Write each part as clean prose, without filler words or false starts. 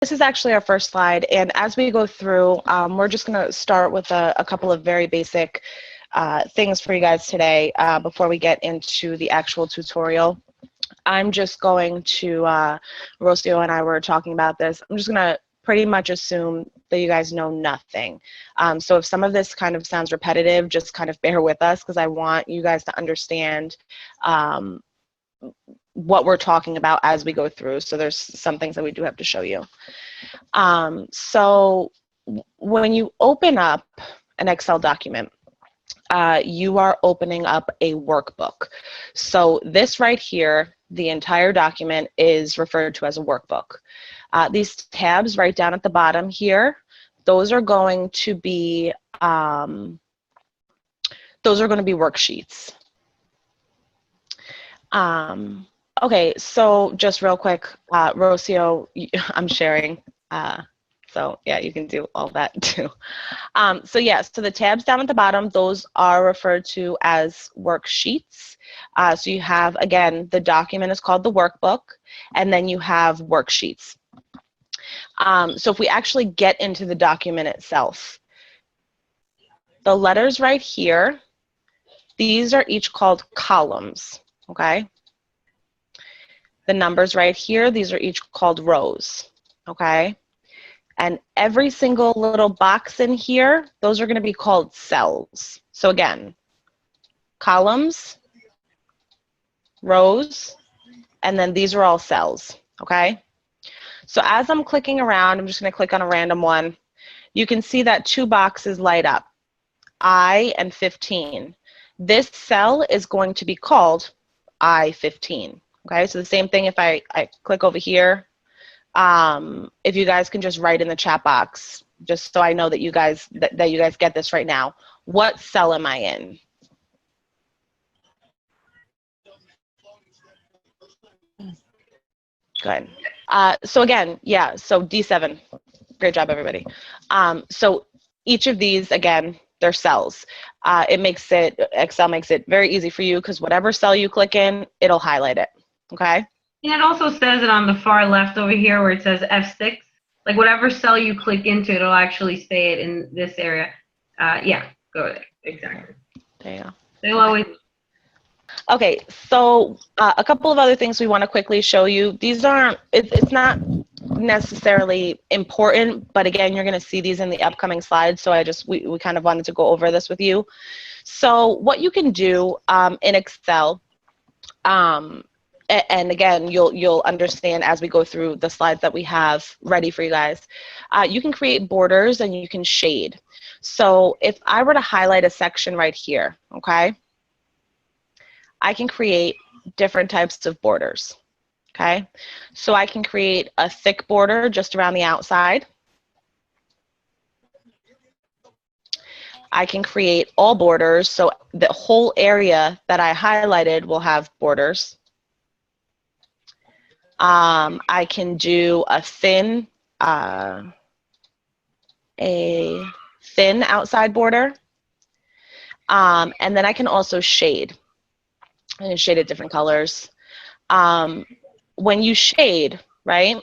this is actually our first slide, and as we go through, we're just going to start with a couple of very basic things for you guys today before we get into the actual tutorial. I'm just going to, Rocio and I were talking about this, I'm just going to pretty much assume that you guys know nothing. So if some of this kind of sounds repetitive, just kind of bear with us, because I want you guys to understand what we're talking about as we go through. So there's some things that we do have to show you. So when you open up an Excel document, you are opening up a workbook. So this right here, the entire document is referred to as a workbook. These tabs right down at the bottom here, those are going to be worksheets. Okay, so just real quick, Rocio, I'm sharing. So yeah, you can do all that too. So yes, so the tabs down at the bottom, those are referred to as worksheets. So you have, again, the document is called the workbook, and then you have worksheets. So if we actually get into the document itself, the letters right here, these are each called columns, okay? The numbers right here, these are each called rows, okay? And every single little box in here, those are going to be called cells. So again, columns, rows, and then these are all cells, okay? So as I'm clicking around, I'm just going to click on a random one. You can see that two boxes light up, I and 15. This cell is going to be called I-15, okay? So the same thing if I click over here. If you guys can just write in the chat box, just so I know that you guys that you guys get this right now. What cell am I in? Good. So again, yeah, so D7. Great job, everybody. So each of these, again, they're cells. Excel makes it very easy for you because whatever cell you click in, it'll highlight it, okay? And it also says it on the far left over here where it says F6. Like whatever cell you click into, it'll actually say it in this area. Yeah, go there. Exactly. There you go. They'll always. Okay, so a couple of other things we want to quickly show you. These aren't, it's not necessarily important, but again, you're going to see these in the upcoming slides, so we kind of wanted to go over this with you. So what you can do in Excel, and again, you'll understand as we go through the slides that we have ready for you guys. You can create borders and you can shade. So if I were to highlight a section right here, okay, I can create different types of borders, okay? So I can create a thick border just around the outside. I can create all borders, so the whole area that I highlighted will have borders. I can do a thin outside border, and then I can also shade. And shade it different colors. When you shade, right,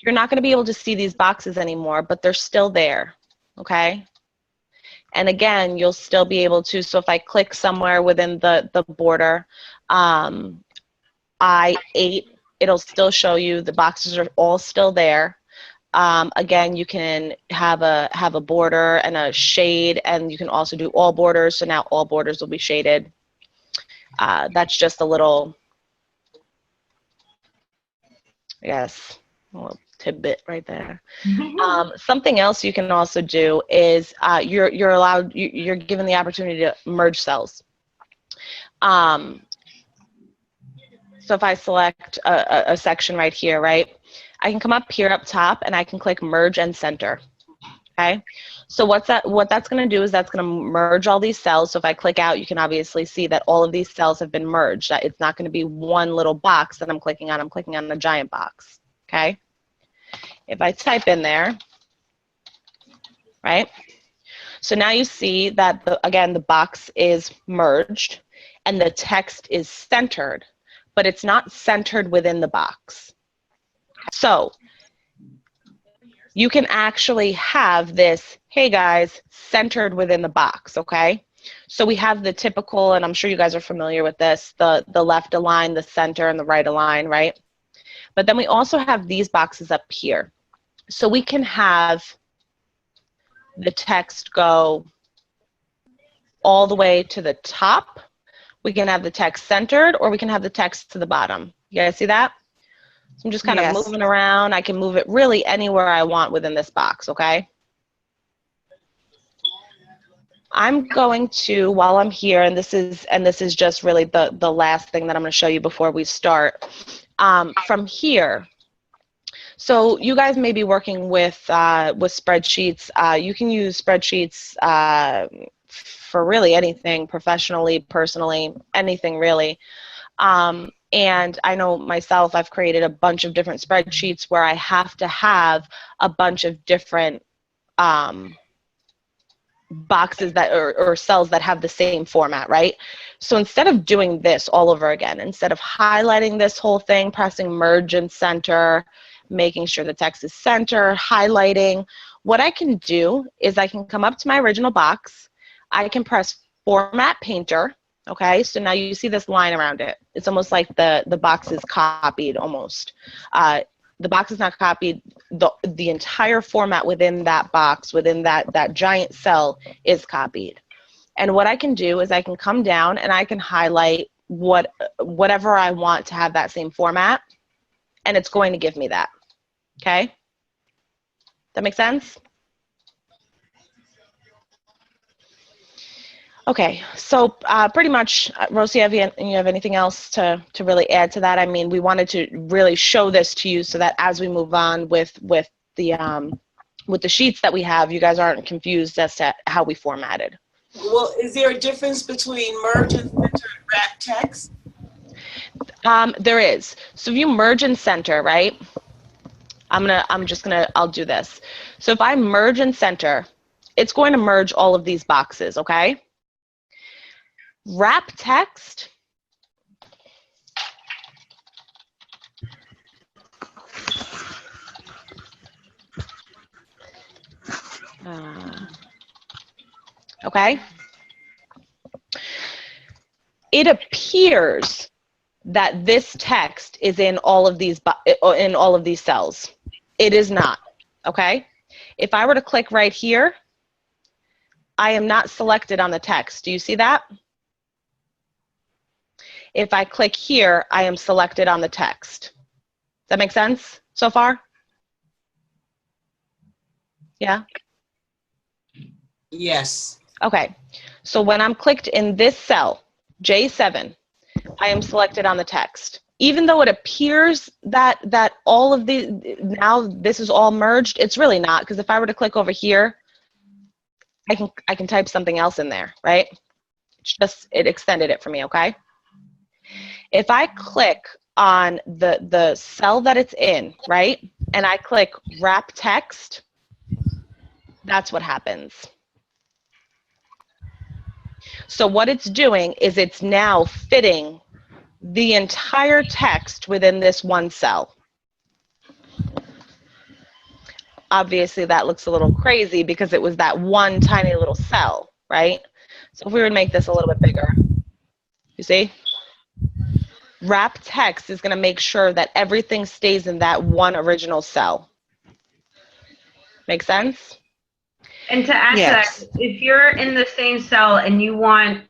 you're not going to be able to see these boxes anymore, but they're still there, okay? And again, you'll still be able to, so if I click somewhere within the border, I8, it'll still show you the boxes are all still there. Again, you can have a border and a shade, and you can also do all borders, so now all borders will be shaded. That's just a little, yes, a little tidbit right there. Something else you can also do is you're given the opportunity to merge cells. So if I select a section right here, right, I can come up here up top and I can click merge and center. Okay, so what that's going to do is that's going to merge all these cells. So if I click out, you can obviously see that all of these cells have been merged. It's not going to be one little box that I'm clicking on a giant box. Okay, if I type in there, right, so now you see that again the box is merged and the text is centered, but it's not centered within the box. So you can actually have this, hey guys, centered within the box, okay? So we have the typical, and I'm sure you guys are familiar with this, the left align, the center, and the right align, right? But then we also have these boxes up here. So we can have the text go all the way to the top. We can have the text centered, or we can have the text to the bottom. You guys see that? So I'm just kind of Yes. moving around. I can move it really anywhere I want within this box, okay? I'm going to, while I'm here, and this is just really the last thing that I'm going to show you before we start. From here, so you guys may be working with spreadsheets. You can use spreadsheets for really anything, professionally, personally, anything really. And I know myself, I've created a bunch of different spreadsheets where I have to have a bunch of different boxes that or cells that have the same format, right? So instead of doing this all over again, instead of highlighting this whole thing, pressing merge and center, making sure the text is center, highlighting, what I can do is I can come up to my original box, I can press Format Painter, okay? So now you see this line around it. It's almost like the box is copied almost. The box is not copied. The entire format within that box, within that giant cell is copied. And what I can do is I can come down and I can highlight whatever I want to have that same format, and it's going to give me that, okay? That make sense? Okay, so pretty much, Rosie, you have anything else to really add to that? I mean, we wanted to really show this to you so that as we move on with the sheets that we have, you guys aren't confused as to how we formatted. Well, is there a difference between merge and center and wrap text? There is. So if you merge and center, right? I'll do this. So if I merge and center, it's going to merge all of these boxes, okay? Wrap text, okay? It appears that this text is in all of these cells. It is not, okay? If I were to click right here, I am not selected on the text. Do you see that? If I click here, I am selected on the text. Does that make sense so far? Yeah? Yes. Okay, so when I'm clicked in this cell, J7, I am selected on the text. Even though it appears that all of now this is all merged, it's really not, because if I were to click over here, I can type something else in there, right? It extended it for me, okay? If I click on the cell that it's in, right, and I click wrap text, that's what happens. So what it's doing is it's now fitting the entire text within this one cell. Obviously that looks a little crazy because it was that one tiny little cell, right? So if we were to make this a little bit bigger, you see? Wrap text is going to make sure that everything stays in that one original cell. Make sense? And to add Yes. to that, if you're in the same cell and you want,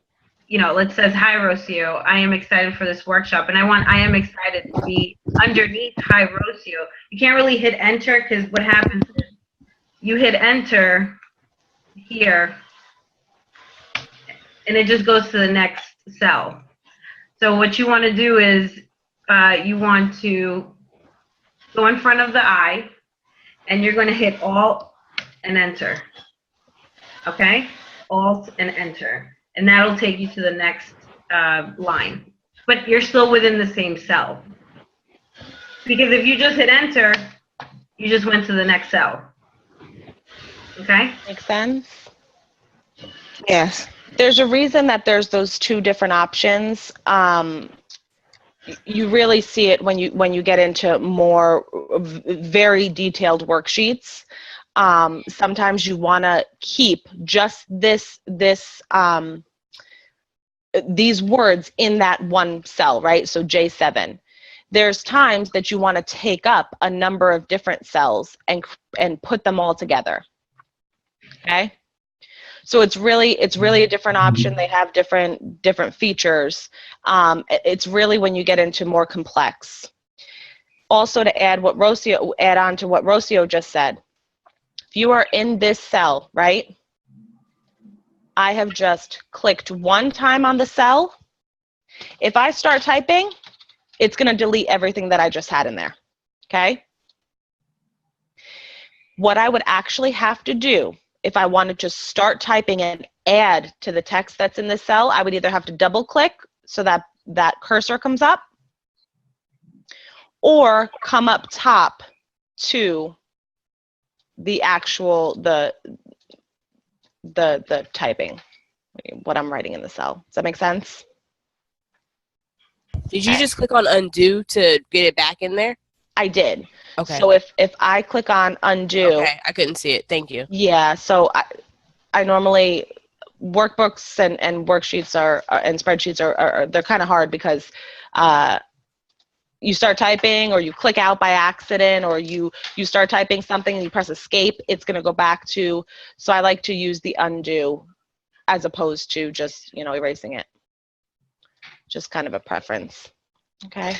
it says, hi, Rocio, I am excited for this workshop, and I want I am excited to be underneath hi, Rocio. You can't really hit enter, because what happens is you hit enter here, and it just goes to the next cell. So what you want to do is you want to go in front of the I, and you're going to hit Alt and enter. Okay? Alt and enter. And that'll take you to the next line. But you're still within the same cell. Because if you just hit enter, you just went to the next cell. Okay? Make sense? Yes. There's a reason that there's those two different options. You really see it when you get into more very detailed worksheets. Sometimes you want to keep just these words in that one cell, right? So J7. There's times that you want to take up a number of different cells and put them all together. Okay? So it's really a different option. They have different features. It's really when you get into more complex. Also, to add on to what Rocio just said, if you are in this cell, right? I have just clicked one time on the cell. If I start typing, it's going to delete everything that I just had in there. Okay? What I would actually have to do if I want to just start typing and add to the text that's in the cell, I would either have to double click so that that cursor comes up, or come up top to the actual, the typing, what I'm writing in the cell. Does that make sense? Did you just click on undo to get it back in there? I did. Okay. So if I click on undo. Okay, I couldn't see it. Thank you. Yeah, so I normally, workbooks and worksheets are and spreadsheets are they're kind of hard because you start typing or you click out by accident, or you start typing something and you press escape, it's going to go back to, so I like to use the undo as opposed to just, erasing it. Just kind of a preference. Okay.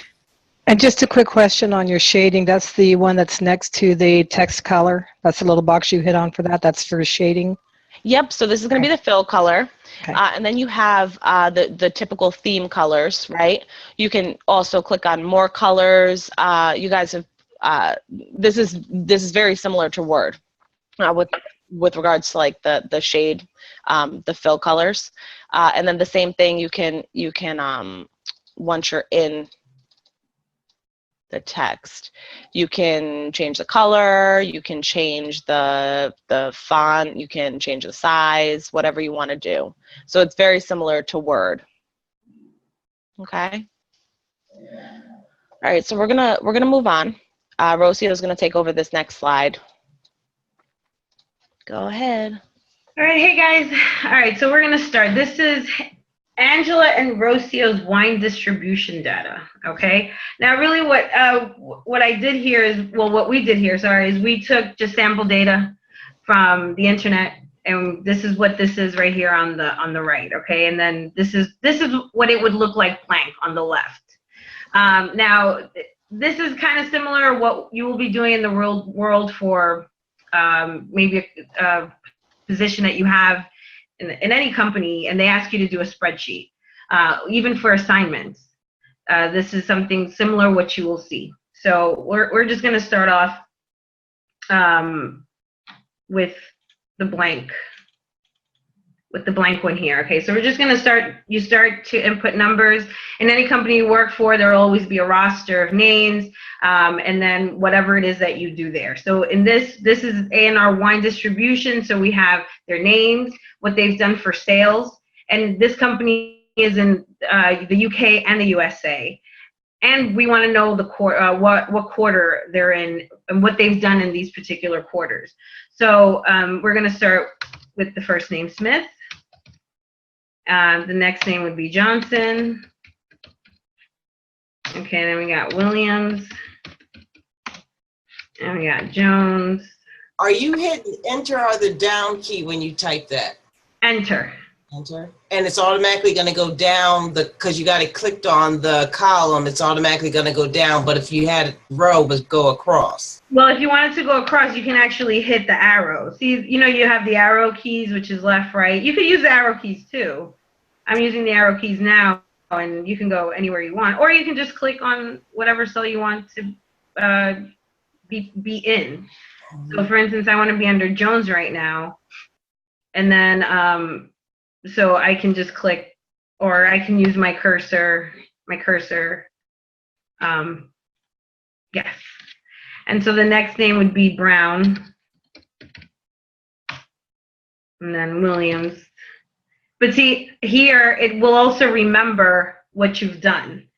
And just a quick question on your shading. That's the one that's next to the text color. That's the little box you hit on for that. That's for shading. Yep. So this is going to be the fill color. Okay. And then you have the typical theme colors, right? You can also click on more colors. You guys have, this is very similar to Word with regards to like the shade, the fill colors. And then the same thing you can once you're in the text, you can change the color, you can change the font, you can change the size, whatever you want to do. So it's very similar to Word. Okay. All right, so we're gonna move on. Rocio is gonna take over this next slide. Go ahead. All right, hey guys. All right, so we're gonna start. This is Angela and Rocio's wine distribution data. Okay. Now, really, what I did here is, well, what we did here, sorry, is we took just sample data from the internet, and this is what this is right here on the right. Okay, and then this is what it would look like blank on the left. Now, this is kind of similar what you will be doing in the world for maybe a position that you have in any company, and they ask you to do a spreadsheet, even for assignments. This is something similar what you will see. So we're just going to start off with the blank one here. Okay, so we're just going to start. You start to input numbers. In any company you work for, there will always be a roster of names, and then whatever it is that you do there. So in this is A&R Wine Distribution. So we have their names, what they've done for sales, and this company is in the UK and the USA. And we want to know the what quarter they're in and what they've done in these particular quarters. So we're going to start with the first name, Smith. The next name would be Johnson. Okay, then we got Williams. And we got Jones. Are you hitting enter or the down key when you type that? Enter. Enter. And it's automatically going to go down because you got it clicked on the column, it's automatically going to go down. But if you had row, but go across. Well, if you wanted to go across, you can actually hit the arrow. See, you have the arrow keys, which is left, right. You could use the arrow keys too. I'm using the arrow keys now, and you can go anywhere you want. Or you can just click on whatever cell you want to be in. So for instance, I want to be under Jones right now. And then, so I can just click, or I can use my cursor. Yes. And so the next name would be Brown. And then Williams. But see, here, it will also remember what you've done.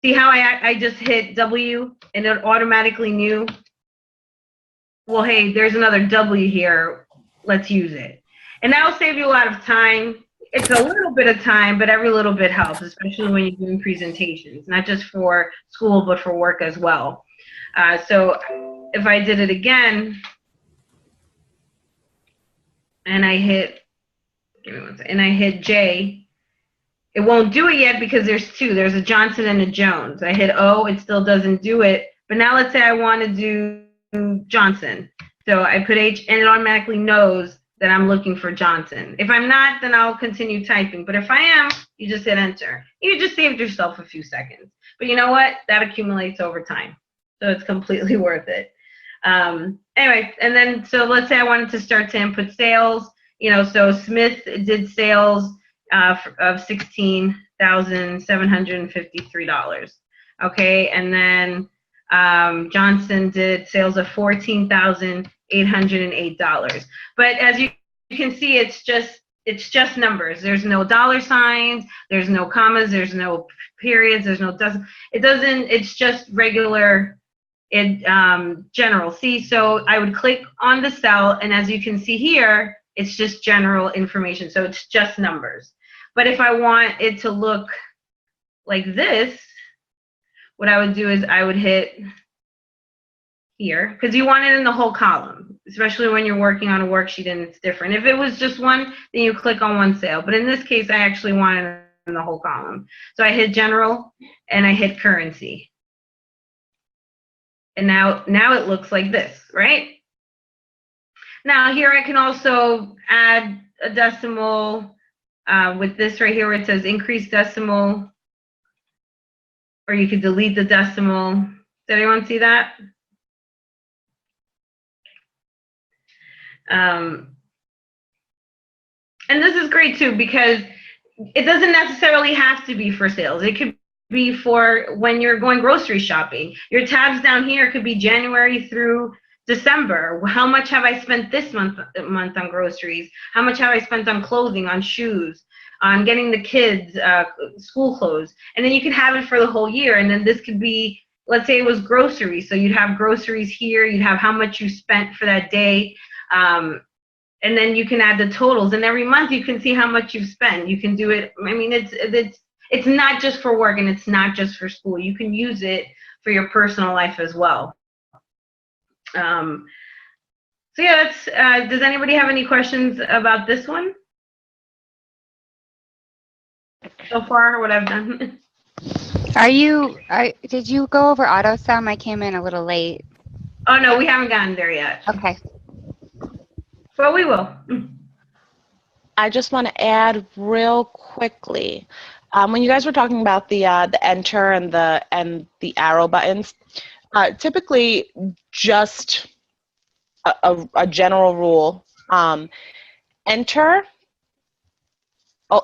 See how I just hit W and it automatically knew, well, hey, there's another W here. Let's use it. And that'll save you a lot of time. It's a little bit of time, but every little bit helps, especially when you're doing presentations, not just for school, but for work as well. So if I did it again, and I hit, give me one second, and I hit J, it won't do it yet because there's two. There's a Johnson and a Jones. I hit O, it still doesn't do it. But now let's say I want to do Johnson. So I put H, and it automatically knows that I'm looking for Johnson. If I'm not, then I'll continue typing. But if I am, you just hit enter. You just saved yourself a few seconds. But you know what? That accumulates over time. So it's completely worth it. Anyway, and then, so let's say I wanted to start to input sales. You know, so Smith did sales of $16,753. Okay, and then Johnson did sales of $14,808. But as you can see, it's just numbers. There's no dollar signs, there's no commas, there's no periods, there's no it's just regular general. See, so I would click on the cell, and as you can see here, it's just general information. So it's just numbers. But if I want it to look like this, what I would do is I would hit here, because you want it in the whole column, especially when you're working on a worksheet and it's different. If it was just one, then you click on one cell. But in this case, I actually want it in the whole column. So I hit general and I hit currency. And now it looks like this, right? Now here I can also add a decimal with this right here where it says increase decimal, or you could delete the decimal. Did anyone see that? And this is great too, because it doesn't necessarily have to be for sales. It could be for when you're going grocery shopping. Your tabs down here could be January through December. How much have I spent this month on groceries? How much have I spent on clothing, on shoes, on getting the kids school clothes? And then you can have it for the whole year. And then this could be, let's say it was groceries. So you'd have groceries here. You'd have how much you spent for that day. And then you can add the totals. And every month you can see how much you've spent. You can do it. I mean, it's not just for work, and it's not just for school. You can use it for your personal life as well. So yeah, that's, does anybody have any questions about this one? So far, what I've done? Did you go over AutoSum? I came in a little late. Oh no, we haven't gotten there yet. Okay. But we will. I just want to add real quickly, when you guys were talking about the enter and the arrow buttons, typically just a general rule, enter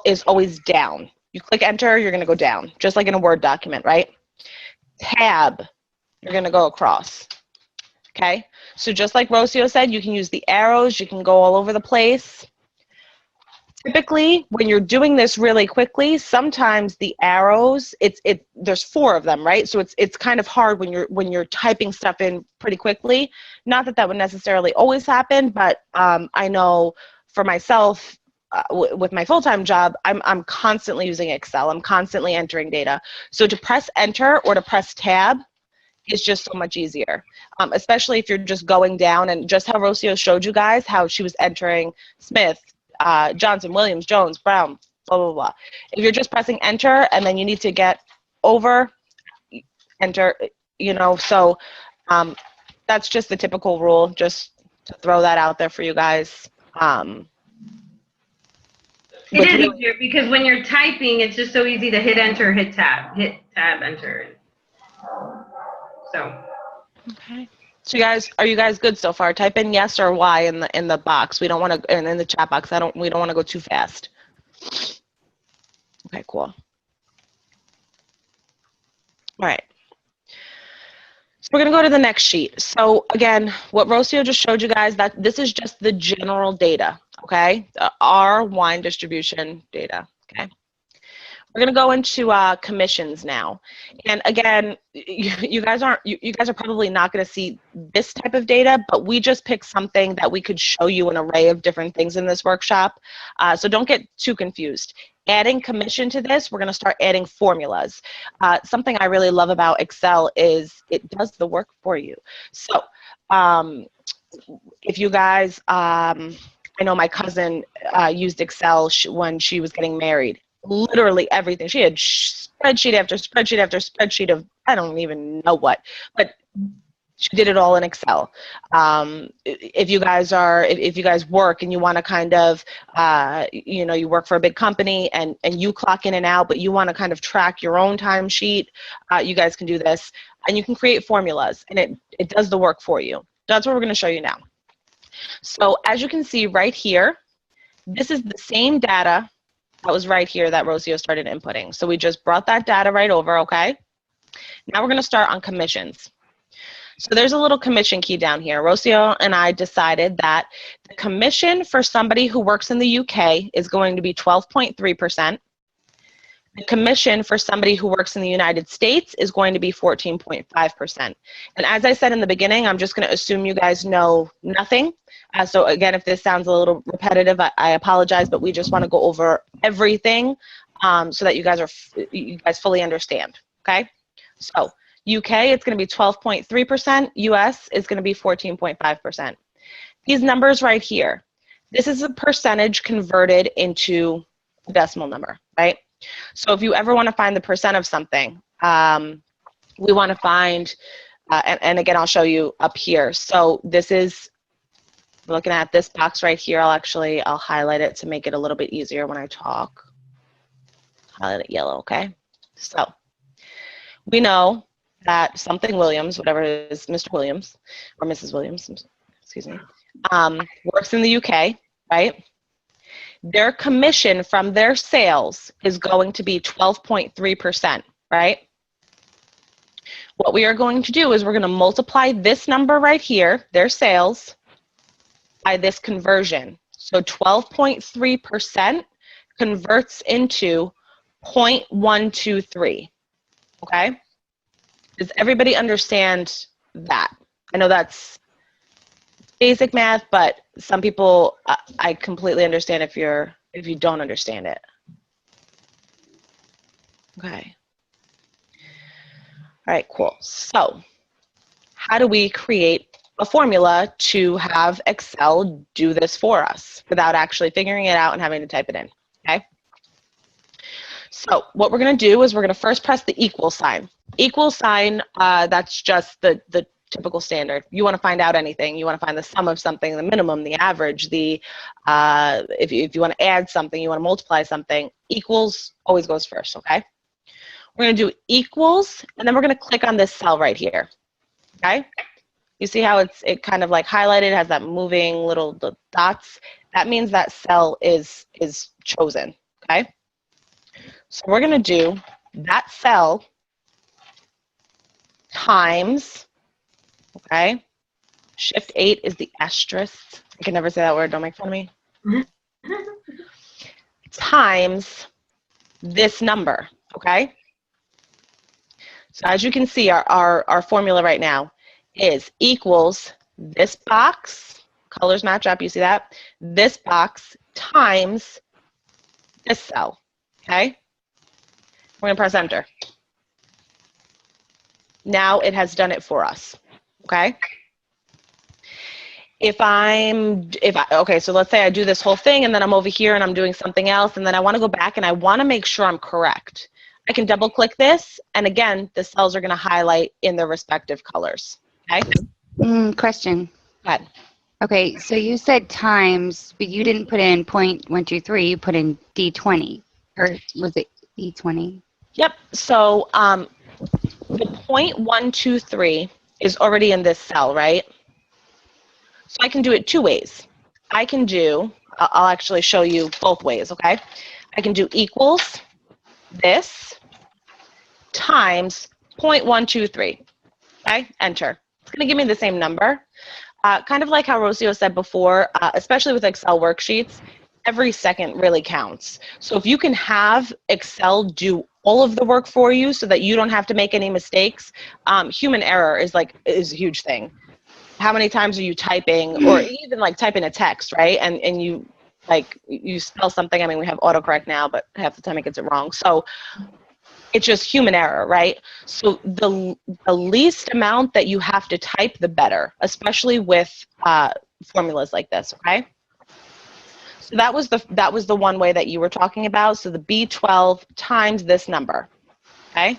is always down. You click enter, you're going to go down, just like in a Word document, right? Tab, you're going to go across. Okay, so just like Rocio said, you can use the arrows, you can go all over the place. Typically, when you're doing this really quickly, sometimes the arrows, there's 4 of them, right? So it's kind of hard when you're typing stuff in pretty quickly. Not that would necessarily always happen, but I know for myself, with my full-time job, I'm constantly using Excel. I'm constantly entering data. So to press enter or to press tab is just so much easier, especially if you're just going down, and just how Rocio showed you guys how she was entering Smith, Johnson, Williams, Jones, Brown, blah, blah, blah. If you're just pressing enter and then you need to get over, enter, you know, so that's just the typical rule, just to throw that out there for you guys. It is easier because when you're typing, it's just so easy to hit enter, hit tab, enter. So. Okay. So are you guys good so far? Type in yes or Y in the box. We don't want to, and in the chat box. We don't want to go too fast. Okay, cool. All right. So we're going to go to the next sheet. So again, what Rocio just showed you guys, that this is just the general data, okay? Our wine distribution data, okay? We're going to go into commissions now. And again, you guys are probably not going to see this type of data, but we just picked something that we could show you an array of different things in this workshop. So don't get too confused. Adding commission to this, we're going to start adding formulas. Something I really love about Excel is it does the work for you. So if you guys, I know my cousin used Excel when she was getting married. Literally everything. She had spreadsheet after spreadsheet after spreadsheet of I don't even know what, but she did it all in Excel. If you guys work and you want to kind of, you work for a big company and you clock in and out, but you want to kind of track your own timesheet, you guys can do this, and you can create formulas, and it does the work for you. That's what we're going to show you now. So as you can see right here, this is the same data that was right here that Rocio started inputting. So we just brought that data right over, okay? Now we're gonna start on commissions. So there's a little commission key down here. Rocio and I decided that the commission for somebody who works in the UK is going to be 12.3%. The commission for somebody who works in the United States is going to be 14.5%. And as I said in the beginning, I'm just going to assume you guys know nothing. So again, if this sounds a little repetitive, I apologize, but we just want to go over everything so that you guys fully understand. Okay? So UK, it's going to be 12.3%. US is going to be 14.5%. These numbers right here, this is a percentage converted into a decimal number, right? So if you ever want to find the percent of something, we want to find, and again, I'll show you up here. So this is, looking at this box right here, I'll highlight it to make it a little bit easier when I talk. Highlight it yellow, okay? So we know that something Williams, whatever it is, Mr. Williams, or Mrs. Williams, excuse me, works in the UK, right? Their commission from their sales is going to be 12.3%, right? What we are going to do is we're going to multiply this number right here, their sales, by this conversion. So 12.3% converts into 0.123, okay? Does everybody understand that? I know that's basic math, but some people, I completely understand if you don't understand it. Okay. All right, cool. So how do we create a formula to have Excel do this for us without actually figuring it out and having to type it in, okay? So what we're gonna do is we're gonna first press the equal sign. Equal sign, that's just the typical standard. You want to find out anything. You want to find the sum of something, the minimum, the average, if you want to add something, you want to multiply something, equals always goes first, okay? We're going to do equals, and then we're going to click on this cell right here, okay? You see how it kind of like highlighted, has that moving little dots? That means that cell is chosen, okay? So we're going to do that cell times, okay, Shift 8 is the asterisk. I can never say that word, don't make fun of me. Times this number, okay? So as you can see, our formula right now is equals this box, colors match up, you see that? This box times this cell, okay? We're gonna press enter. Now it has done it for us, okay? Okay, so let's say I do this whole thing and then I'm over here and I'm doing something else and then I want to go back and I want to make sure I'm correct. I can double click this and again, the cells are going to highlight in their respective colors, okay? Question. Go ahead. Okay, so you said times, but you didn't put in 0.123, you put in D20, or was it E20? Yep, so the 0.123 is already in this cell, right? So I can do it two ways. I can do, I'll actually show you both ways, okay? I can do equals this times 0.123, okay? Enter. It's gonna give me the same number. Kind of like how Rocio said before, especially with Excel worksheets, every second really counts. So if you can have Excel do all of the work for you so that you don't have to make any mistakes, human error is a huge thing. How many times are you typing, or even like typing a text, right? And you you spell something. I mean, we have autocorrect now, but half the time it gets it wrong. So it's just human error, right? So the least amount that you have to type, the better, especially with formulas like this, okay? So that was the one way that you were talking about. So the B12 times this number, okay?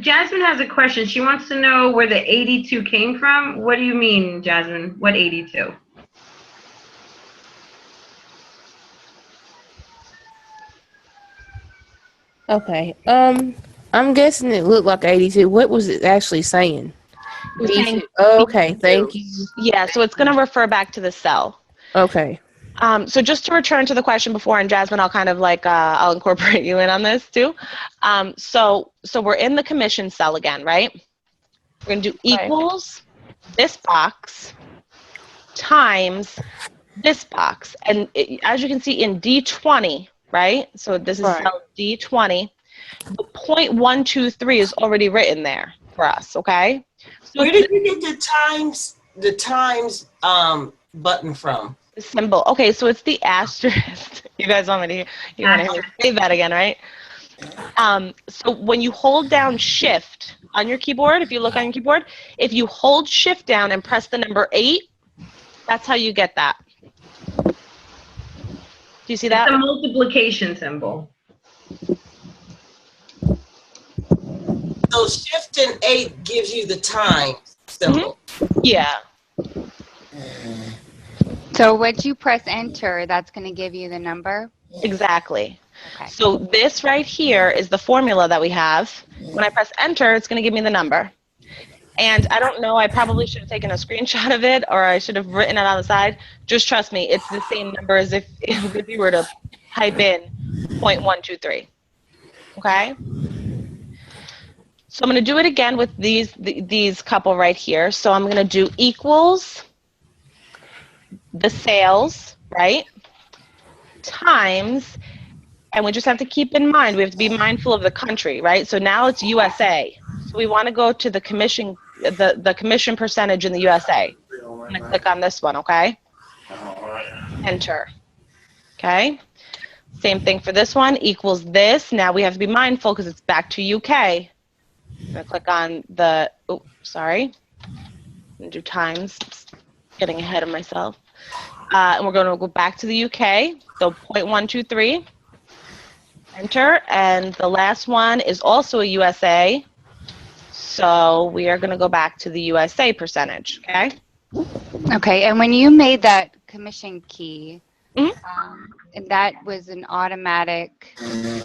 Jasmine has a question. She wants to know where the 82 came from. What do you mean, Jasmine? What 82? Okay. I'm guessing it looked like 82. What was it actually saying? It was saying Oh, okay. Thank you. yeah, so it's going to refer back to the cell. Okay. So just to return to the question before, and Jasmine, I'll kind of I'll incorporate you in on this too. So we're in the commission cell again, right? We're going to do equals this box times this box. And as you can see in D20, right? So this is cell D20. The 0.123 is already written there for us, okay? So Where did you get the times button from? the symbol. Okay, so it's the asterisk. You guys want me to hear me say that again, right? So when you hold down Shift on your keyboard, if you look on your keyboard, if you hold Shift down and press the number 8, that's how you get that. Do you see that? It's a multiplication symbol. So Shift and 8 gives you the time symbol. Yeah. So once you press enter, that's going to give you the number? Exactly. Okay. So this right here is the formula that we have. When I press enter, it's going to give me the number. And I don't know, I probably should have taken a screenshot of it, or I should have written it on the side. Just trust me, it's the same number as if you were to type in 0.123. Okay? So I'm going to do it again with these couple right here. So I'm going to do equals the sales, right, times, and we just have to keep in mind, we have to be mindful of the country, right? So now it's USA. So we want to go to the commission, the commission percentage in the USA. I'm going to click on this one, okay? Enter. Okay? Same thing for this one, equals this. Now we have to be mindful because it's back to UK. I'm going to click on the, oh, sorry. I'm going to do times, getting ahead of myself. And we're going to go back to the UK, so 0.123, enter, and the last one is also a USA, so we are going to go back to the USA percentage, okay? Okay, and when you made that commission key, Mhm. and that was an automatic, did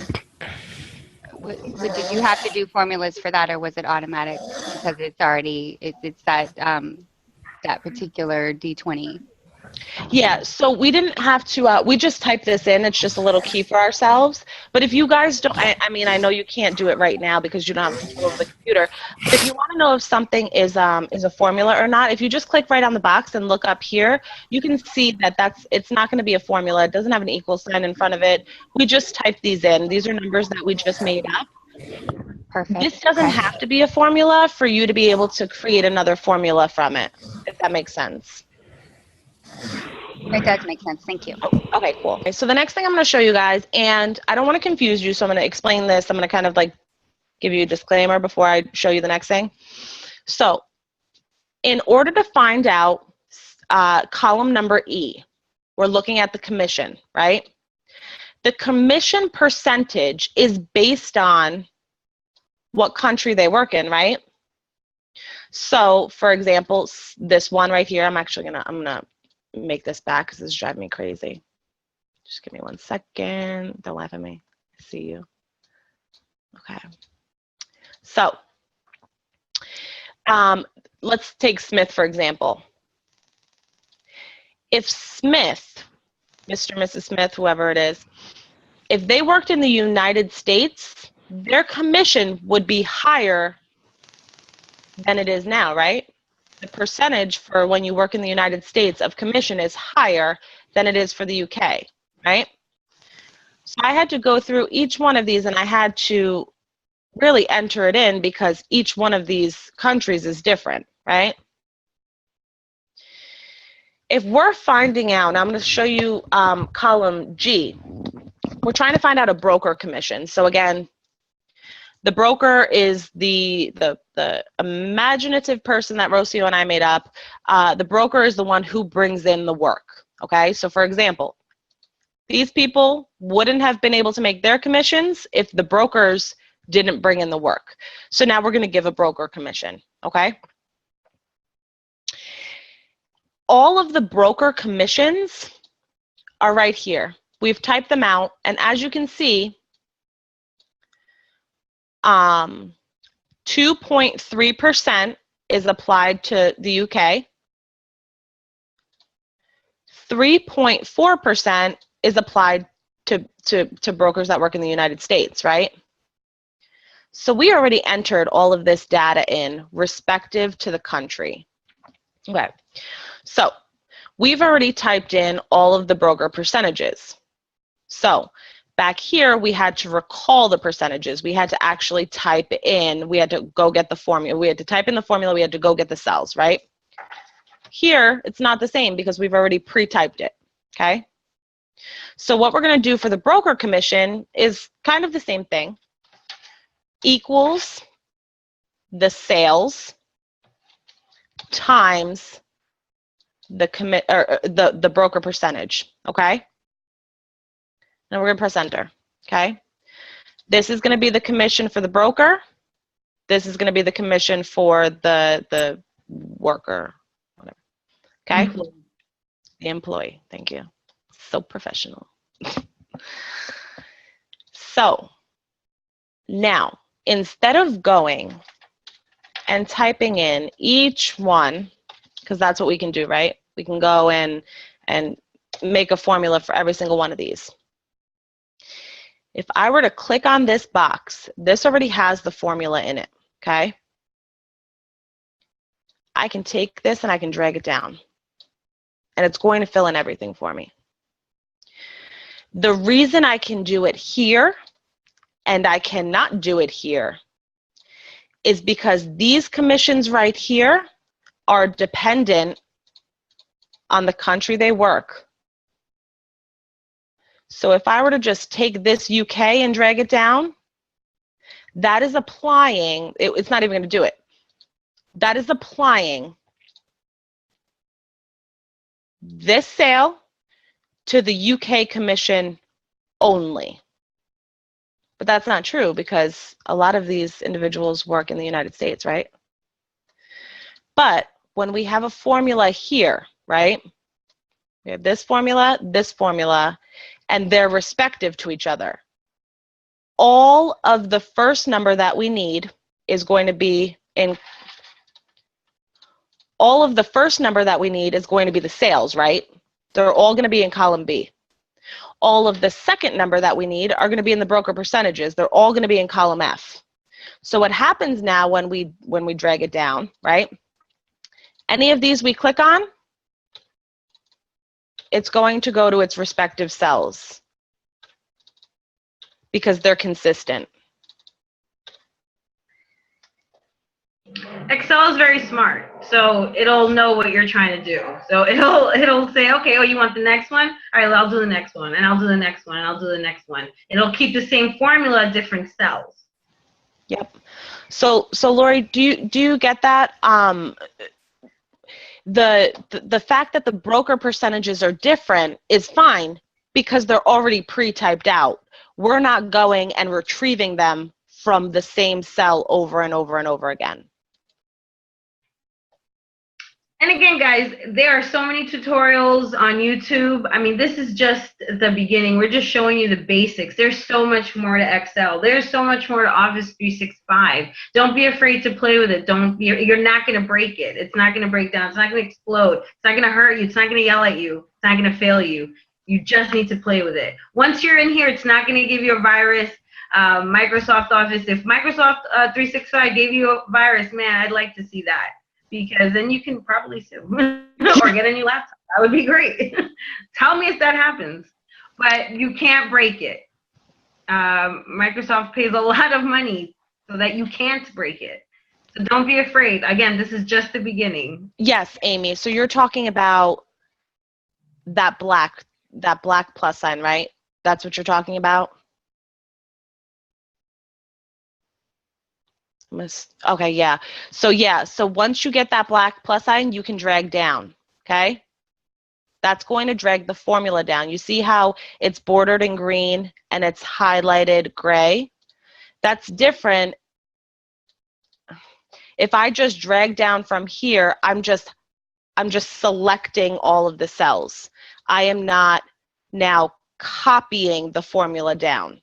you have to do formulas for that, or was it automatic because it's already, it's that, that particular D20? Yeah, so we didn't have to, we just typed this in. It's just a little key for ourselves. But if you guys don't, I mean, I know you can't do it right now because you don't have control of the computer. But if you want to know if something is a formula or not, if you just click right on the box and look up here, you can see that it's not going to be a formula. It doesn't have an equal sign in front of it. We just typed these in. These are numbers that we just made up. Perfect. This doesn't have to be a formula for you to be able to create another formula from it, if that makes sense. It does make sense. Thank you. Okay, cool. Okay, so the next thing I'm going to show you guys, and I don't want to confuse you, so I'm going to explain this. I'm going to kind of like give you a disclaimer before I show you the next thing. So in order to find out column number E, we're looking at the commission, right? The commission percentage is based on what country they work in, right? So for example, this one right here, I'm gonna make this back because this is driving me crazy. Just give me 1 second. Don't laugh at me. I see you. Okay. So let's take Smith, for example. If Smith, Mr. and Mrs. Smith, whoever it is, if they worked in the United States, their commission would be higher than it is now, right? the percentage for when you work in the United States of commission is higher than it is for the UK, right? So I had to go through each one of these and I had to really enter it in because each one of these countries is different, right? If we're finding out, I'm going to show you column G. We're trying to find out a broker commission. So again, the broker is the imaginative person that Rocio and I made up. The broker is the one who brings in the work, okay? So for example, these people wouldn't have been able to make their commissions if the brokers didn't bring in the work. So now we're going to give a broker commission, okay? All of the broker commissions are right here. We've typed them out, and as you can see, 2.3% is applied to the UK. 3.4% is applied to brokers that work in the United States, right? So we already entered all of this data in respective to the country. Okay, so we've already typed in all of the broker percentages. So back here, we had to recall the percentages. We had to actually type in, we had to go get the formula. We had to type in the formula, we had to go get the cells, right? Here, it's not the same because we've already pre-typed it, okay? So what we're gonna do for the broker commission is kind of the same thing. Equals the sales times the broker percentage, okay? And we're gonna press enter, okay? This is gonna be the commission for the broker. This is gonna be the commission for the worker, whatever, okay? The employee, thank you. So professional. So now, instead of going and typing in each one, because that's what we can do, right? We can go in and make a formula for every single one of these. If I were to click on this box, this already has the formula in it, okay? I can take this and I can drag it down, and it's going to fill in everything for me. The reason I can do it here and I cannot do it here is because these commissions right here are dependent on the country they work. So if I were to just take this UK and drag it down, that is applying, it's not even going to do it. That is applying this sale to the UK commission only. But that's not true because a lot of these individuals work in the United States, right? But when we have a formula here, right? We have this formula, and they're respective to each other. All of the first number that we need is going to be in, all of the first number that we need is going to be the sales, right? They're all going to be in column B. All of the second number that we need are going to be in the broker percentages. They're all going to be in column F. So what happens now when we drag it down, right? Any of these we click on, it's going to go to its respective cells because they're consistent. Excel is very smart, so it'll know what you're trying to do. So it'll say, okay, oh, you want the next one? All right, well, I'll do the next one, and I'll do the next one, and I'll do the next one. It'll keep the same formula, different cells. Yep. So Lori, do you get that? The fact that the broker percentages are different is fine because they're already pre-typed out. We're not going and retrieving them from the same cell over and over and over again. And again, guys, there are so many tutorials on YouTube. I mean, this is just the beginning. We're just showing you the basics. There's so much more to Excel. There's so much more to Office 365. Don't be afraid to play with it. You're not going to break it. It's not going to break down. It's not going to explode. It's not going to hurt you. It's not going to yell at you. It's not going to fail you. You just need to play with it. Once you're in here, it's not going to give you a virus. Microsoft Office, if Microsoft 365 gave you a virus, man, I'd like to see that. because then you can probably sue or get a new laptop. That would be great. Tell me if that happens. But you can't break it. Microsoft pays a lot of money so that you can't break it. So don't be afraid. Again, this is just the beginning. Yes, Amy. So you're talking about that black plus sign, right? That's what you're talking about? Okay, yeah. So once you get that black plus sign, you can drag down, okay? That's going to drag the formula down. You see how it's bordered in green and it's highlighted gray? That's different. If I just drag down from here, I'm just selecting all of the cells. I am not now copying the formula down.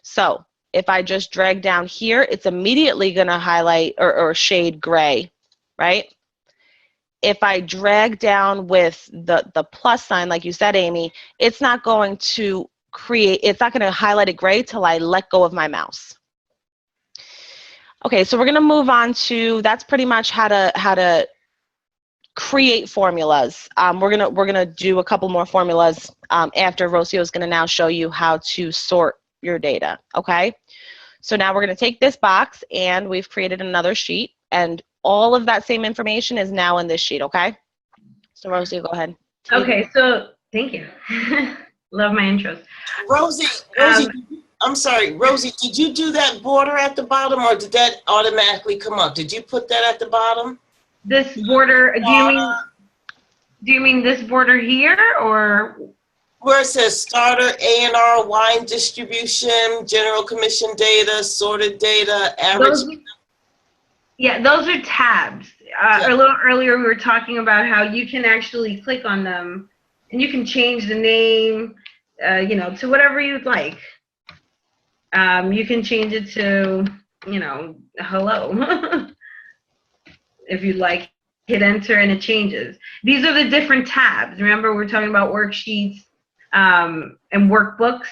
So if I just drag down here, it's immediately going to highlight or shade gray, right? If I drag down with the plus sign, like you said, Amy, it's not going to highlight it gray till I let go of my mouse. Okay, so we're going to move on to, that's pretty much how to create formulas. We're gonna do a couple more formulas after. Rocio is gonna now show you how to sort your data. Okay, so now we're gonna take this box and we've created another sheet, and all of that same information is now in this sheet. Okay, so Rocio, go ahead. Okay, so thank you. Love my intros. Rosie, I'm sorry, Rosie, did you do that border at the bottom, or did that automatically come up? Did you put that at the bottom? This border, do you mean this border here, or? Where it says starter, A&R, wine distribution, general commission data, sorted data, average. Those are tabs. A little earlier we were talking about how you can actually click on them and you can change the name, to whatever you'd like. You can change it to, hello. If you'd like, hit enter and it changes. These are the different tabs. Remember, we're talking about worksheets and workbooks.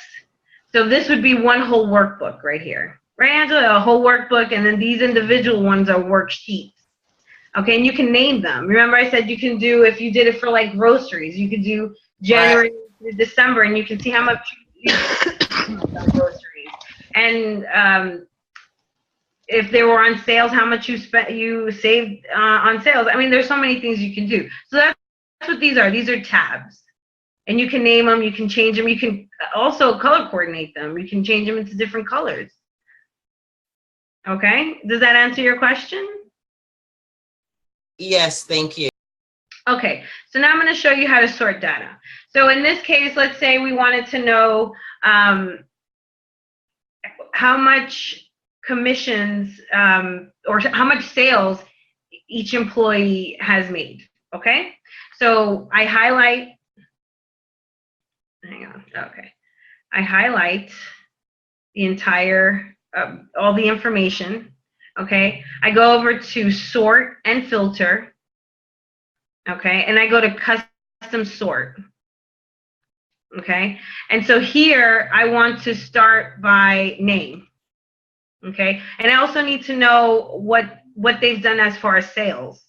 So this would be one whole workbook right here. Right, Angela? A whole workbook, and then these individual ones are worksheets. Okay, and you can name them. Remember I said you can do, if you did it for like groceries, you could do January to December, and you can see how much you spent on groceries. And if they were on sales, how much you saved on sales. I mean, there's so many things you can do. So that's what these are. These are tabs. And you can name them, you can change them, you can also color coordinate them. You can change them into different colors. Okay, does that answer your question? Yes, thank you. Okay, so now I'm going to show you how to sort data. So in this case, let's say we wanted to know how much commissions or how much sales each employee has made. Okay, so I highlight, I highlight the entire, all the information. Okay, I go over to sort and filter. Okay, and I go to custom sort. Okay, and so here I want to start by name. Okay, and I also need to know what they've done as far as sales.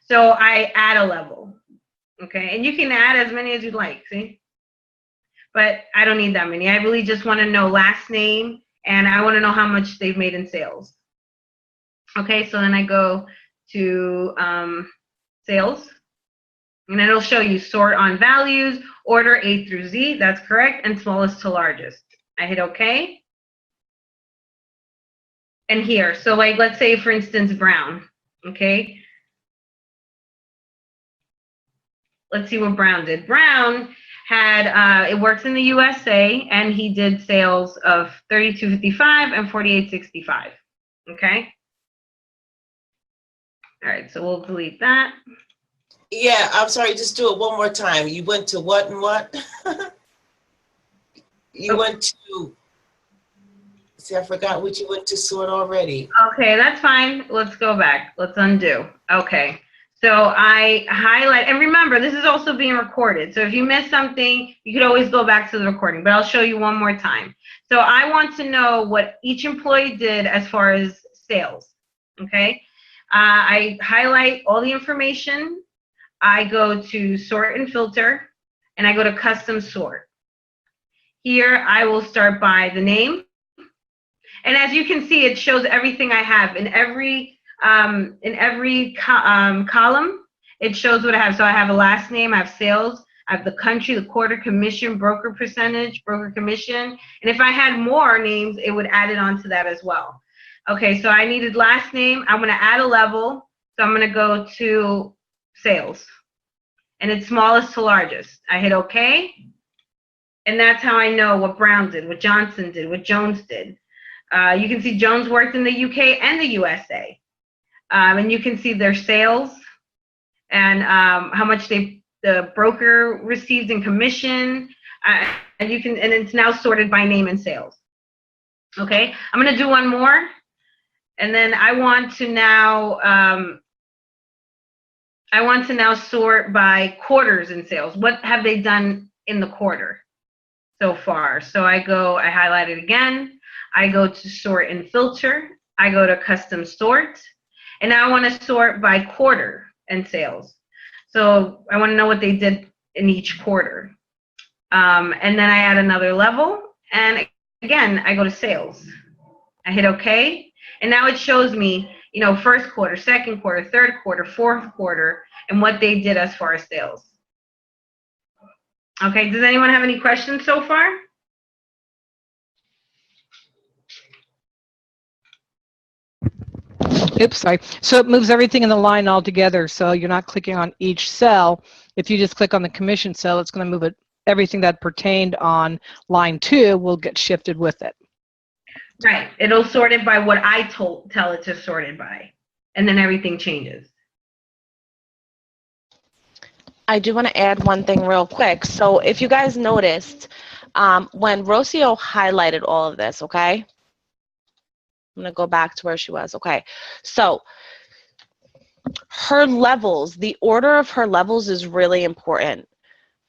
So I add a level. Okay, and you can add as many as you'd like, see? But I don't need that many. I really just want to know last name, and I want to know how much they've made in sales. Okay, so then I go to sales, and it'll show you sort on values, order A through Z, that's correct, and smallest to largest. I hit OK. And here, so like, let's say, for instance, Brown, okay? Let's see what Brown did. Brown had, it works in the USA, and he did sales of $32.55 and $48.65, okay? All right, so we'll delete that. Yeah, I'm sorry, just do it one more time. You went to what and what? You went to, see, I forgot what you went to sort already. Okay, that's fine. Let's go back. Let's undo. Okay, so I highlight, and remember, this is also being recorded. So if you miss something, you could always go back to the recording, but I'll show you one more time. So I want to know what each employee did as far as sales, okay? I highlight all the information. I go to sort and filter, and I go to custom sort. Here, I will start by the name. And as you can see, it shows everything I have in every column. It shows what I have. So I have a last name, I have sales, I have the country, the quarter, commission, broker percentage, broker commission. And if I had more names, it would add it onto that as well. Okay, so I needed last name. I'm going to add a level. So I'm going to go to sales. And it's smallest to largest. I hit OK. And that's how I know what Brown did, what Johnson did, what Jones did. You can see Jones worked in the UK and the USA. And you can see their sales and how much the broker received in commission. And it's now sorted by name and sales. Okay, I'm going to do one more. And then I want to now sort by quarters in sales. What have they done in the quarter so far? So I highlight it again. I go to sort and filter. I go to custom sort. And now I want to sort by quarter and sales. So I want to know what they did in each quarter. And then I add another level. And again, I go to sales. I hit OK. And now it shows me, first quarter, second quarter, third quarter, fourth quarter, and what they did as far as sales. Okay, does anyone have any questions so far? Oops, sorry. So it moves everything in the line all together. So you're not clicking on each cell. If you just click on the commission cell, it's going to move it. Everything that pertained on line 2 will get shifted with it. Right. It'll sort it by what I tell it to sort it by. And then everything changes. I do want to add one thing real quick. So if you guys noticed, when Rocio highlighted all of this, okay? I'm going to go back to where she was. Okay. So her levels, the order of her levels is really important,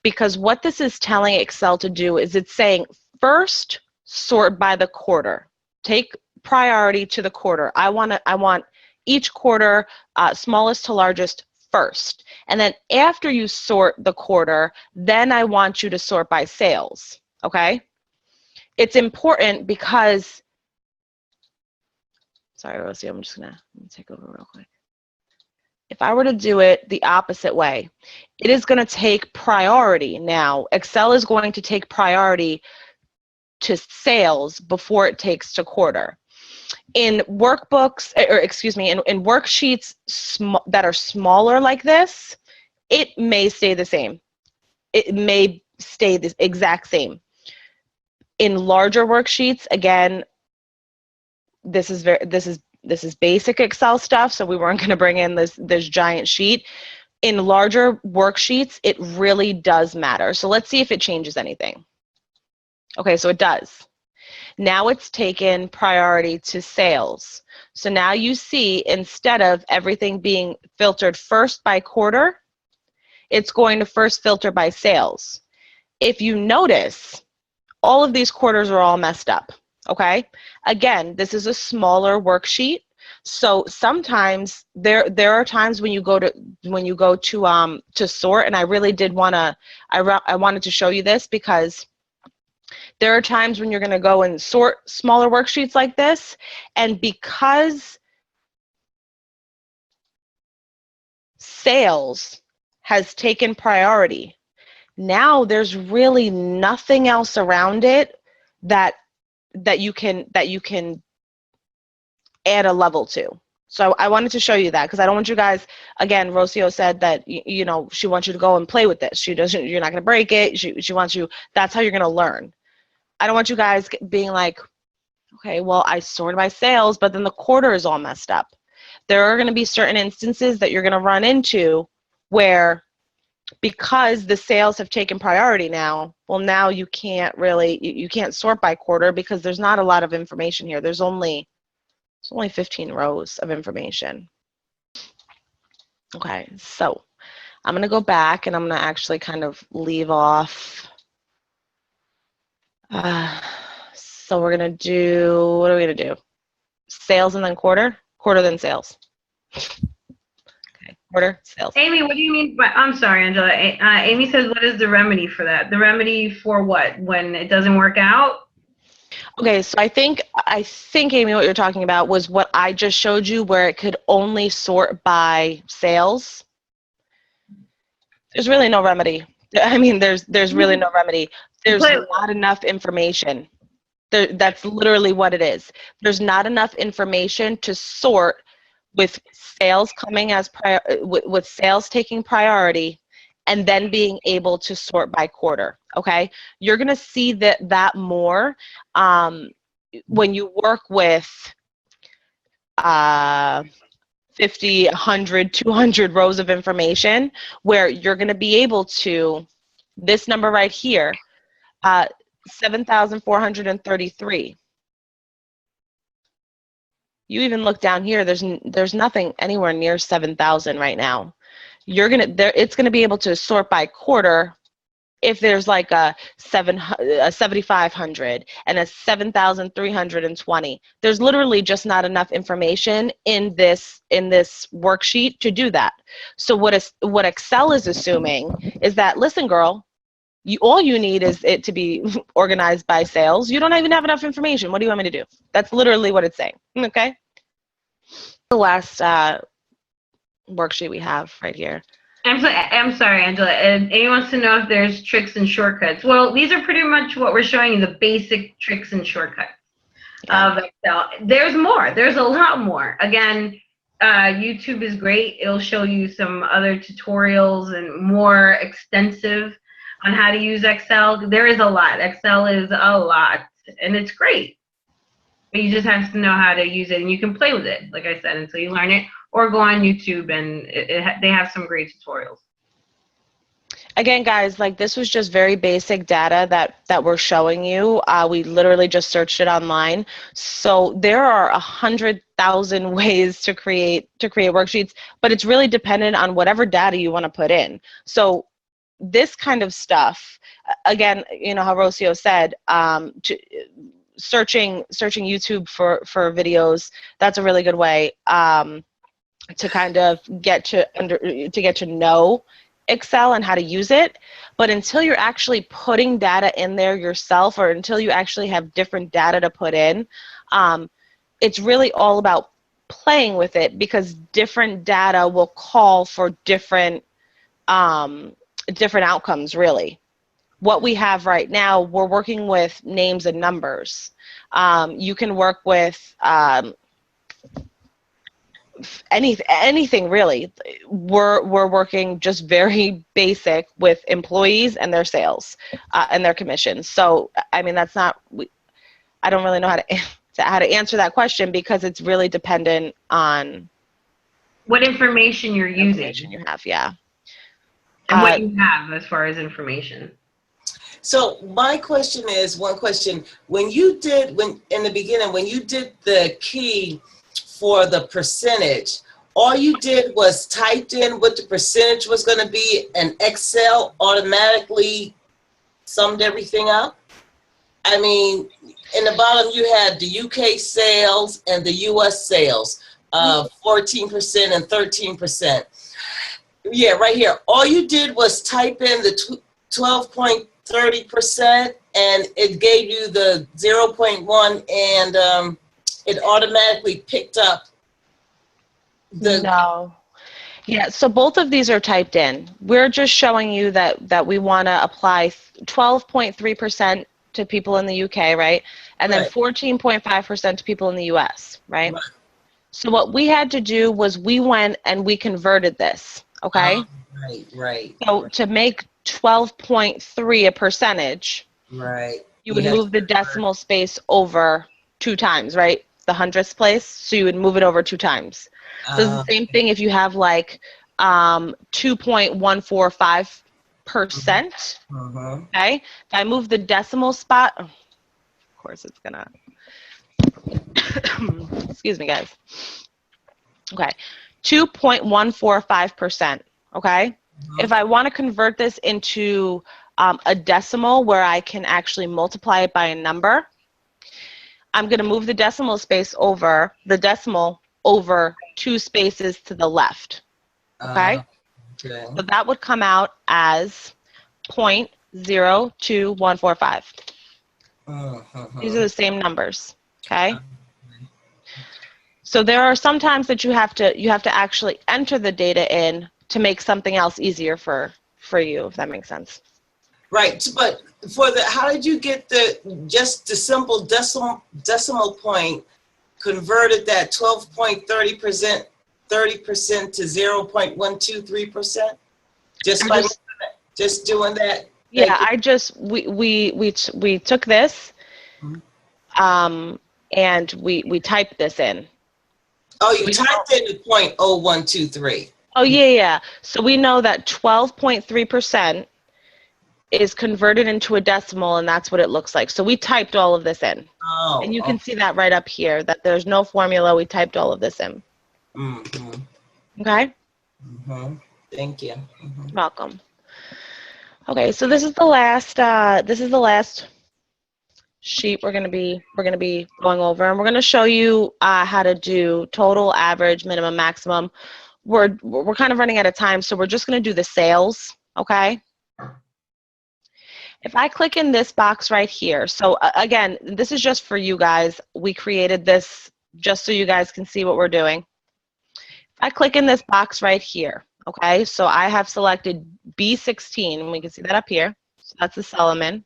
because what this is telling Excel to do is it's saying first sort by the quarter. Take priority to the quarter. I want each quarter smallest to largest first. And then after you sort the quarter, then I want you to sort by sales. Okay? It's important because, sorry, Rosie, I'm just gonna take over real quick. If I were to do it the opposite way, it is going to take priority now. Excel is going to take priority to sales before it takes to quarter. In workbooks, or excuse me, in worksheets that are smaller like this, it may stay the same. It may stay the exact same. In larger worksheets, again, this is basic Excel stuff, so we weren't going to bring in this giant sheet. In larger worksheets, it really does matter. So let's see if it changes anything. Okay, so it does. Now it's taken priority to sales. So now you see, instead of everything being filtered first by quarter, it's going to first filter by sales. If you notice, all of these quarters are all messed up. Okay, again, this is a smaller worksheet, so sometimes there are times when you go to sort, and I really did I wanted to show you this, because there are times when you're going to go and sort smaller worksheets like this, and because sales has taken priority, now there's really nothing else around it that you can add a level to. So I wanted to show you that, because I don't want you guys, again, Rocio said that, she wants you to go and play with this. You're not going to break it. She wants you, that's how you're going to learn. I don't want you guys being like, okay, well, I sorted by sales, but then the quarter is all messed up. There are going to be certain instances that you're going to run into where, because the sales have taken priority now, well, now you can't really, you can't sort by quarter, because there's not a lot of information here. There's only 15 rows of information. Okay, so I'm going to go back, and I'm going to actually kind of leave off. So we're going to do, what are we going to do? Sales and then quarter? Quarter then sales. Okay, quarter, sales. Amy, what do you mean by, I'm sorry, Angela. Amy says, what is the remedy for that? The remedy for what? When it doesn't work out? Okay, so I think Amy, what you're talking about was what I just showed you, where it could only sort by sales. There's really no remedy. I mean, there's really no remedy. There's But- not enough information. That's literally what it is. There's not enough information to sort with sales coming as with sales taking priority, and then being able to sort by quarter. Okay, you're gonna see that more when you work with 50, 100, 200 rows of information, where you're gonna be able to, this number right here, 7,433. You even look down here, there's nothing anywhere near 7,000 right now. It's gonna be able to sort by quarter if there's like a 7,500 and a 7,320. There's literally just not enough information in this worksheet to do that. So what Excel is assuming is that, listen, girl, all you need is it to be organized by sales. You don't even have enough information. What do you want me to do? That's literally what it's saying. Okay. The last worksheet we have right here. I'm sorry, Angela. And Amy wants to know if there's tricks and shortcuts. Well, these are pretty much what we're showing you, the basic tricks and shortcuts of Excel. There's more. There's a lot more. Again, YouTube is great. It'll show you some other tutorials and more extensive on how to use Excel. There is a lot. Excel is a lot, and it's great. But you just have to know how to use it, and you can play with it, like I said, until you learn it, or go on YouTube, and they have some great tutorials. Again, guys, like, this was just very basic data that we're showing you. We literally just searched it online. So there are 100,000 ways to create worksheets, but it's really dependent on whatever data you want to put in. So this kind of stuff, again, you know how Rocio said, searching YouTube for videos, that's a really good way to kind of get to know Excel and how to use it. But until you're actually putting data in there yourself, or until you actually have different data to put in, it's really all about playing with it, because different data will call for different outcomes, really. What we have right now, we're working with names and numbers. You can work with anything really. We're working just very basic with employees and their sales and their commissions. So I mean, that's not. I don't really know how to answer that question, because it's really dependent on What information you're using, information you have. Yeah. and what you have as far as information. So my question is, one question, in the beginning, when you did the key for the percentage, all you did was typed in what the percentage was going to be, and Excel automatically summed everything up? I mean, in the bottom you had the UK sales and the US sales, 14% and 13%. Yeah, right here. All you did was type in the 12.30%, and it gave you the 0.1, and it automatically picked up the. No. Yeah, so both of these are typed in. We're just showing you that we want to apply 12.3% to people in the UK, right? And then Right. 14.5% to people in the US, right? Right. So what we had to do was we went and we converted this, okay? Right. So to make 12.3 a percentage, Right. you would had move the decimal space over 2 times, right? The hundredths place, so you would move it over 2 times. So it's the same thing if you have like 2.145%, okay? If I move the decimal spot, of course it's gonna, excuse me, guys. Okay, 2.145%, okay? If I want to convert this into a decimal where I can actually multiply it by a number, I'm going to move the decimal space over, the decimal over 2 spaces to the left. Okay? Okay. So that would come out as 0.02145. These are the same numbers. Okay? So there are some times that you have to actually enter the data in to make something else easier for you, if that makes sense. Right, but for the, how did you get just the simple decimal point converted that 12.30% to 0.123%? Just doing that? Yeah, we took this and we typed this in. Oh, you typed in the 0.0123. Oh yeah. So we know that 12.3% is converted into a decimal, and that's what it looks like. So we typed all of this in. Oh, And you can see that right up here, that there's no formula. We typed all of this in. Okay? Thank you. Welcome. Okay, so this is the last sheet we're gonna be going over, and we're gonna show you how to do total, average, minimum, maximum. We're kind of running out of time, so we're just gonna do the sales. Okay. If I click in this box right here, so again, this is just for you guys. We created this just so you guys can see what we're doing. If I click in this box right here, okay, so I have selected B16, and we can see that up here. So that's the cell I'm in.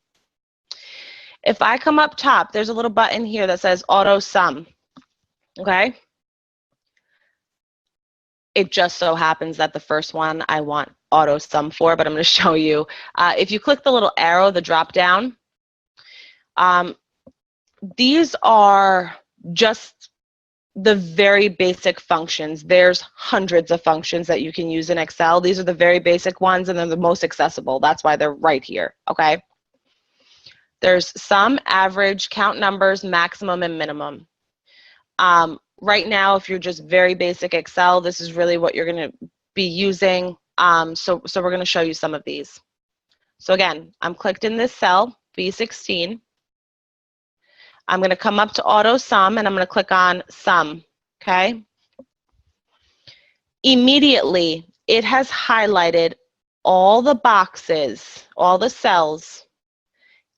If I come up top, there's a little button here that says Auto Sum, okay? It just so happens that the first one I want Auto Sum for, but I'm going to show you. If you click the little arrow, the drop down, these are just the very basic functions. There's hundreds of functions that you can use in Excel. These are the very basic ones, and they're the most accessible. That's why they're right here, okay? There's sum, average, count numbers, maximum, and minimum. Right now, if you're just very basic Excel, this is really what you're going to be using. So we're going to show you some of these. So again, I'm clicked in this cell, B16. I'm going to come up to Auto Sum, and I'm going to click on Sum, okay? Immediately, it has highlighted all the boxes, all the cells,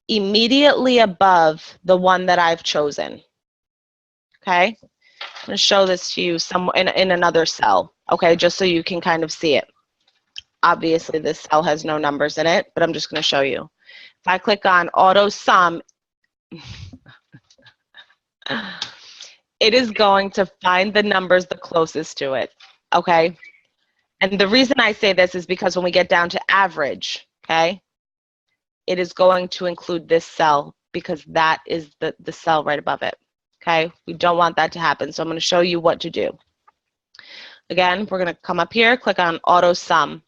immediately above the one that I've chosen, okay? I'm going to show this to you in another cell, okay, just so you can kind of see it. Obviously, this cell has no numbers in it, but I'm just going to show you. If I click on Auto Sum, it is going to find the numbers the closest to it, okay? And the reason I say this is because when we get down to average, okay, it is going to include this cell because that is the cell right above it, okay? We don't want that to happen, so I'm going to show you what to do. Again, we're going to come up here, click on Auto Sum.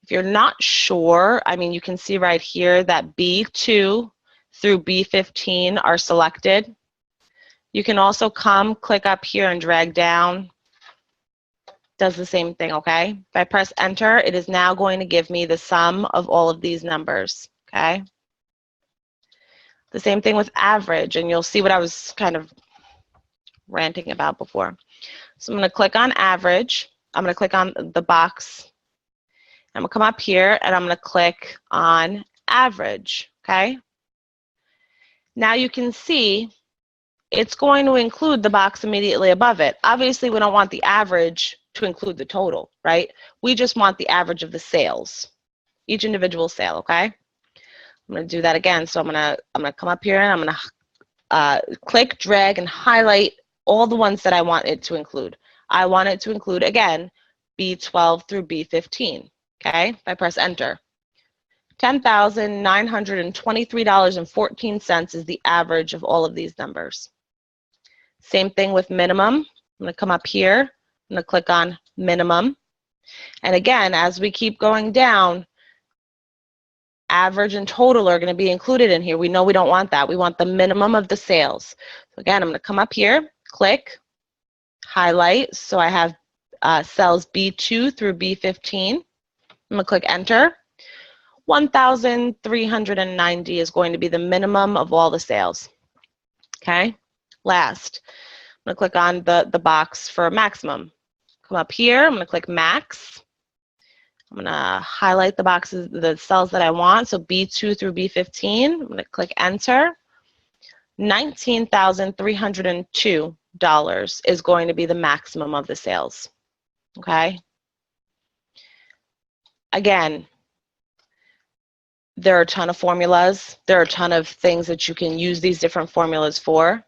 If you're not sure, I mean, you can see right here that B2 through B15 are selected. You can also click up here and drag down. Does the same thing, okay? If I press enter, it is now going to give me the sum of all of these numbers, okay? The same thing with average, and you'll see what I was kind of ranting about before. So I'm going to click on average. I'm going to click on the box. I'm going to come up here, and I'm going to click on average, okay? Now you can see it's going to include the box immediately above it. Obviously, we don't want the average to include the total, right? We just want the average of the sales, each individual sale, okay? I'm going to do that again. So I'm going to come up here, and I'm going to click, drag, and highlight all the ones that I want it to include. I want it to include, again, B12 through B15, okay? If I press enter. $10,923.14 is the average of all of these numbers. Same thing with minimum. I'm going to come up here. I'm going to click on minimum. And again, as we keep going down, average and total are going to be included in here. We know we don't want that. We want the minimum of the sales. So again, I'm going to come up here, click, highlight. So I have cells B2 through B15. I'm going to click enter. 1,390 is going to be the minimum of all the sales. Okay, last. I'm gonna click on the box for maximum. Come up here, I'm gonna click max. I'm gonna highlight the boxes, the cells that I want, so B2 through B15. I'm gonna click enter. $19,302 is going to be the maximum of the sales, okay? Again, there are a ton of formulas. There are a ton of things that you can use these different formulas for.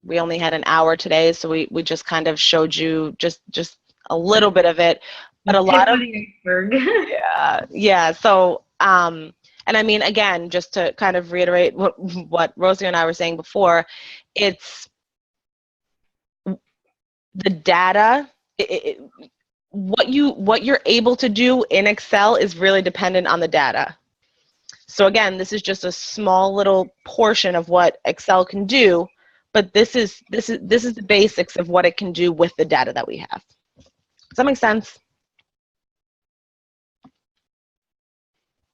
We only had an hour today, so we just kind of showed you just a little bit of it, but a lot of, yeah. So, and I mean, again, just to kind of reiterate what Rosie and I were saying before, it's the data, what you're able to do in Excel is really dependent on the data. So again, this is just a small little portion of what Excel can do, but this is the basics of what it can do with the data that we have. Does that make sense?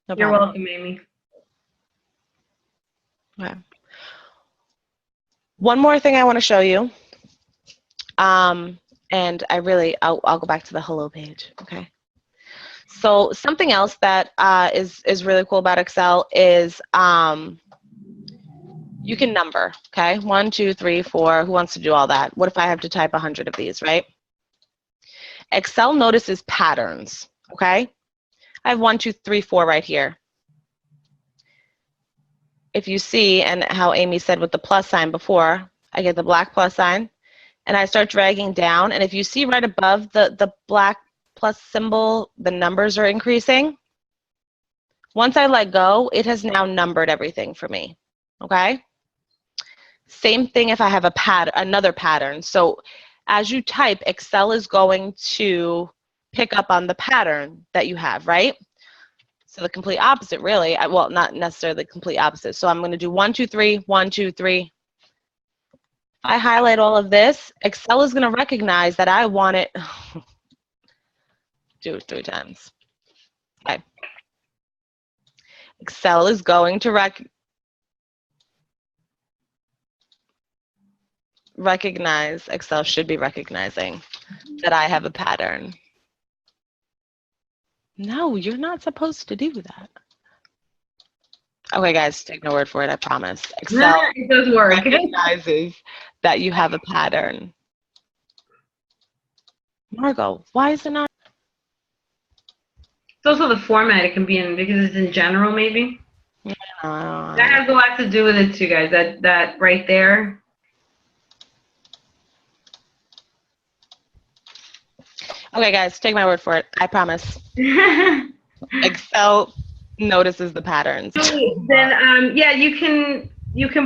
No You're problem. welcome, Amy. Okay. One more thing I want to show you. And I'll go back to the hello page, okay? So something else that is really cool about Excel is you can number, okay? 1, 2, 3, 4, who wants to do all that? What if I have to type 100 of these, right? Excel notices patterns, okay? I have 1, 2, 3, 4 right here. If you see, and how Amy said with the plus sign before, I get the black plus sign, and I start dragging down, and if you see right above the black plus symbol, the numbers are increasing. Once I let go, it has now numbered everything for me, okay? Same thing if I have another pattern. So as you type, Excel is going to pick up on the pattern that you have, right? So the complete opposite, really. Well, not necessarily the complete opposite. So I'm going to do 1, 2, 3, 1, 2, 3. I highlight all of this, Excel is going to recognize that I want it. Do it 3 times. Okay. Excel is going to recognize, Excel should be recognizing that I have a pattern. No, you're not supposed to do that. Okay, guys, take my word for it, I promise. Excel It does work. recognizes that you have a pattern. Margot, why is it not? It's also the format it can be in because it's in general, maybe. That has a lot to do with it too, guys. That right there. Okay, guys, take my word for it. I promise. Excel notices the patterns. Then, yeah, you can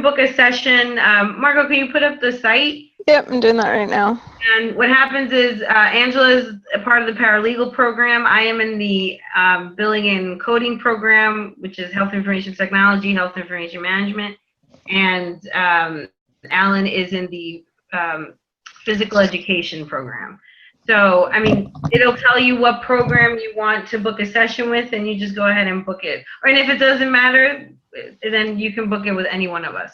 book a session. Margot, can you put up the site? Yep, I'm doing that right now. And what happens is Angela is a part of the paralegal program. I am in the billing and coding program, which is health information technology, health information management. And Alan is in the physical education program. So, I mean, it'll tell you what program you want to book a session with, and you just go ahead and book it. And if it doesn't matter, then you can book it with any one of us.